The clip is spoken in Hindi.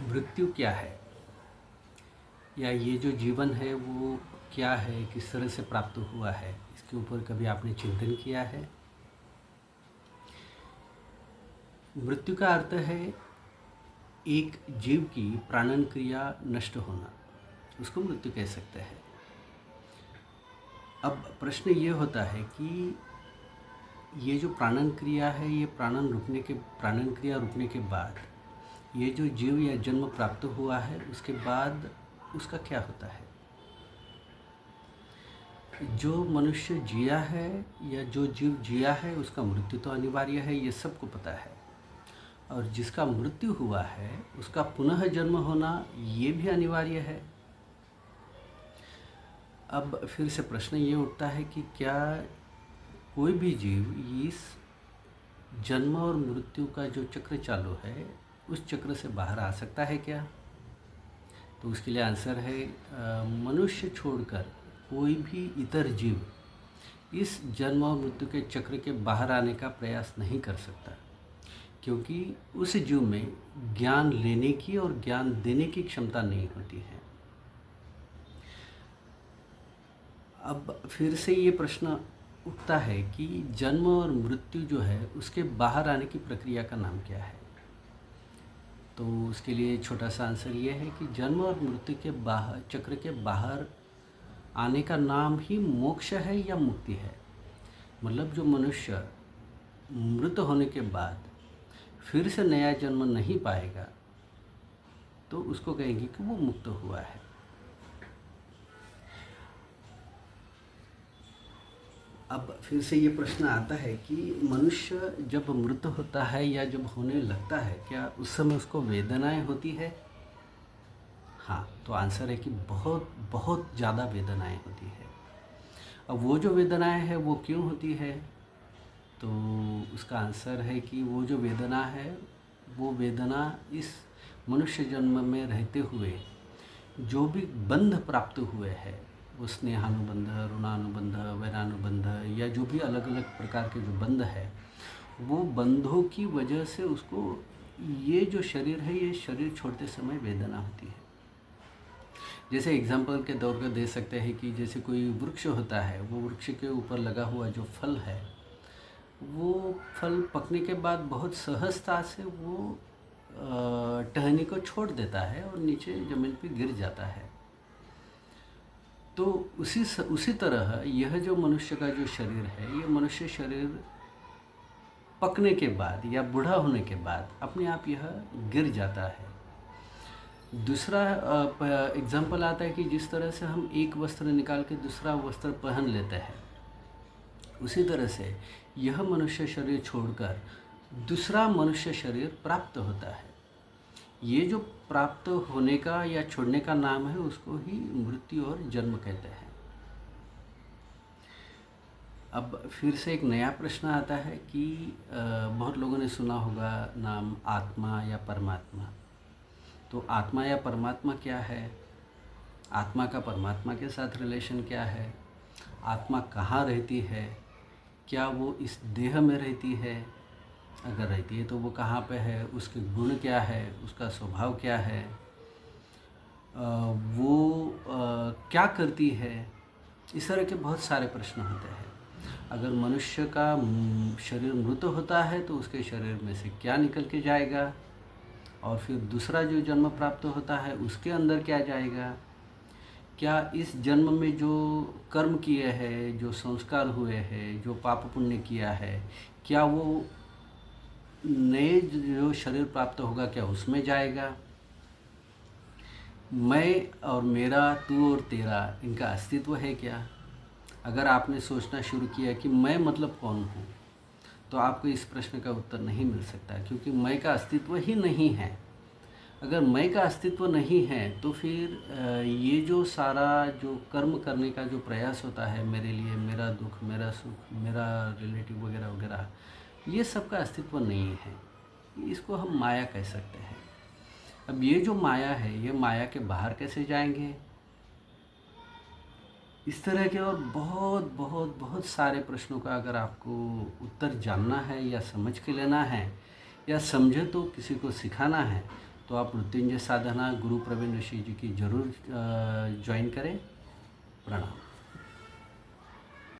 मृत्यु क्या है, या ये जो जीवन है वो क्या है, किस तरह से प्राप्त हुआ है, इसके ऊपर कभी आपने चिंतन किया है? मृत्यु का अर्थ है एक जीव की प्राणन क्रिया नष्ट होना, उसको मृत्यु कह सकते हैं। अब प्रश्न ये होता है कि ये जो प्राणन क्रिया है, ये प्राणन क्रिया रुकने के बाद ये जो जीव या जन्म प्राप्त हुआ है, उसके बाद उसका क्या होता है? जो मनुष्य जिया है या जो जीव जिया है, उसका मृत्यु तो अनिवार्य है, ये सबको पता है। और जिसका मृत्यु हुआ है उसका पुनः जन्म होना ये भी अनिवार्य है। अब फिर से प्रश्न ये उठता है कि क्या कोई भी जीव इस जन्म और मृत्यु का जो चक्र चालू है, उस चक्र से बाहर आ सकता है क्या? तो उसके लिए आंसर है मनुष्य छोड़कर कोई भी इतर जीव इस जन्म और मृत्यु के चक्र के बाहर आने का प्रयास नहीं कर सकता, क्योंकि उस जीव में ज्ञान लेने की और ज्ञान देने की क्षमता नहीं होती है। अब फिर से ये प्रश्न उठता है कि जन्म और मृत्यु जो है उसके बाहर आने की प्रक्रिया का नाम क्या है? तो उसके लिए छोटा सा आंसर ये है कि जन्म और मृत्यु के बाहर, चक्र के बाहर आने का नाम ही मोक्ष है या मुक्ति है। मतलब जो मनुष्य मृत होने के बाद फिर से नया जन्म नहीं पाएगा, तो उसको कहेंगे कि वो मुक्त हुआ है। अब फिर से ये प्रश्न आता है कि मनुष्य जब मृत होता है या जब होने लगता है, क्या उस समय उसको वेदनाएं होती है? हाँ, तो आंसर है कि बहुत बहुत ज़्यादा वेदनाएं होती है। अब वो जो वेदनाएं हैं वो क्यों होती है? तो उसका आंसर है कि वो जो वेदना है, वो वेदना इस मनुष्य जन्म में रहते हुए जो भी बंध प्राप्त हुए हैं, वो स्नेहानुबंध, ऋणानुबंध, वैरानुबंध या जो भी अलग अलग प्रकार के जो बंध है, वो बंधों की वजह से उसको ये जो शरीर है, ये शरीर छोड़ते समय वेदना होती है। जैसे एग्जाम्पल के तौर पर दे सकते हैं कि जैसे कोई वृक्ष होता है, वो वृक्ष के ऊपर लगा हुआ जो फल है, वो फल पकने के बाद बहुत सहजता से वो टहनी को छोड़ देता है और नीचे ज़मीन पे गिर जाता है। तो उसी तरह यह जो मनुष्य का जो शरीर है, ये मनुष्य शरीर पकने के बाद या बूढ़ा होने के बाद अपने आप यह गिर जाता है। दूसरा एग्जाम्पल आता है कि जिस तरह से हम एक वस्त्र निकाल के दूसरा वस्त्र पहन लेते हैं, उसी तरह से यह मनुष्य शरीर छोड़कर दूसरा मनुष्य शरीर प्राप्त होता है। ये जो प्राप्त होने का या छोड़ने का नाम है, उसको ही मृत्यु और जन्म कहते हैं। अब फिर से एक नया प्रश्न आता है कि बहुत लोगों ने सुना होगा नाम आत्मा या परमात्मा। तो आत्मा या परमात्मा क्या है? आत्मा का परमात्मा के साथ रिलेशन क्या है? आत्मा कहाँ रहती है? क्या वो इस देह में रहती है? अगर रहती है तो वो कहाँ पे है? उसके गुण क्या है? उसका स्वभाव क्या है? वो क्या करती है? इस तरह के बहुत सारे प्रश्न होते हैं। अगर मनुष्य का शरीर मृत होता है तो उसके शरीर में से क्या निकल के जाएगा, और फिर दूसरा जो जन्म प्राप्त होता है उसके अंदर क्या जाएगा? क्या इस जन्म में जो कर्म किए हैं, जो संस्कार हुए हैं, जो पाप पुण्य किया है, क्या वो नए जो शरीर प्राप्त होगा, क्या उसमें जाएगा? मैं और मेरा, तू और तेरा, इनका अस्तित्व है क्या? अगर आपने सोचना शुरू किया कि मैं मतलब कौन हूँ, तो आपको इस प्रश्न का उत्तर नहीं मिल सकता, क्योंकि मैं का अस्तित्व ही नहीं है। अगर मैं का अस्तित्व नहीं है तो फिर ये जो सारा जो कर्म करने का जो प्रयास होता है मेरे लिए, मेरा दुख, मेरा सुख, मेरा रिलेटिव वगैरह वगैरह, ये सब का अस्तित्व नहीं है। इसको हम माया कह सकते हैं। अब ये जो माया है, ये माया के बाहर कैसे जाएंगे? इस तरह के और बहुत बहुत बहुत सारे प्रश्नों का अगर आपको उत्तर जानना है या समझ के लेना है, या समझे तो किसी को सिखाना है, तो आप मृत्युंजय साधना गुरु प्रवीण ऋषि जी की ज़रूर ज्वाइन करें। प्रणाम।